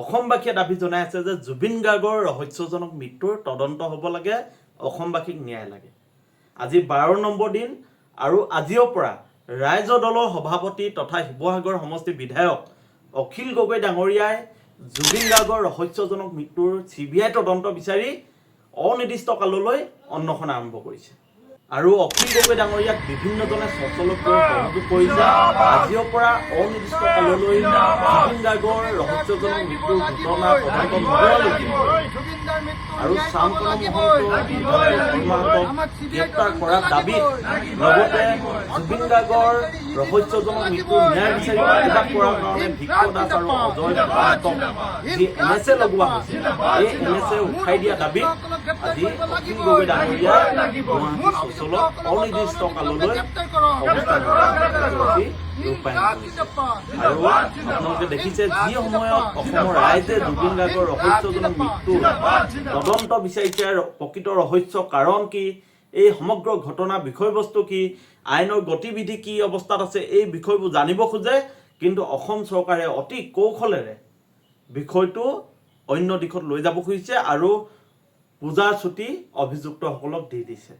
অসমবাসীয়ে দাবী জনাই আছে যে জুবিন গাৰ্গৰ ৰহস্যজনক মৃত্যুৰ তদন্ত হ'ব লাগে, অসমবাসীক ন্যায় লাগে। আজি 12 নম্বৰ দিন আৰু আজিৰ পৰা ৰাইজ দলৰ সভাপতি তথা শিৱসাগৰ সমষ্টি বিধায়ক অখিল গগৈ ডাঙৰীয়াই জুবিন গাৰ্গৰ ৰহস্যজনক মৃত্যুৰ CBI তদন্ত বিচাৰি অনিৰ্দিষ্ট কাললৈ অন্বেষণ আৰম্ভ কৰিছে। আৰু অখিল গগৈ ডাঙৰীয়াক বিভিন্নজনে সচলক সহযোগ কৰিছে। আজিৰ পৰা অনিৰ্দিষ্ট কাললৈ জুবিন গাৰ্গৰ ৰহস্যজনক মৃত্যুৰ ঘটনা তদন্ত নোহোৱালৈকে আৰু শ্যামকণ মহন্তক গ্ৰেপ্তাৰ কৰাৰ দাবীত লগতে জুবিন গাৰ্গৰ ৰহস্যজনক মৃত্যুৰ ন্যায় বিচাৰি প্ৰতিবাদ কৰাৰ কাৰণে ভিক্টৰ দাস আৰু অজয় মহন্তক যি NSA লগোৱা হৈছে, এই NSA উঠাই দিয়া দাবীত আজি অখিল গগৈ ডাঙৰীয়াই গুৱাহাটী চচলত অনিৰ্দিষ্ট কাললৈ অৱস্থান ৰূপায়ণ কৰিছে। আৰু আপোনালোকে দেখিছে যি সময়ত অসমৰ ৰাইজে জুবিন গাৰ্গৰ ৰহস্যজনক মৃত্যুৰ তদন্ত বিচাৰিছে, প্ৰকৃত ৰহস্য কাৰণ কি, এই সমগ্ৰ ঘটনা বিষয়বস্তু কি, আইনৰ গতিবিধি কি অৱস্থাত আছে, এই বিষয়বোৰ জানিব খোজে, কিন্তু অসম চৰকাৰে অতি কৌশলেৰে বিষয়টো অন্য দিশত লৈ যাব খুজিছে আৰু পূজাৰ ছুটি অভিযুক্তসকলক দি দিছে।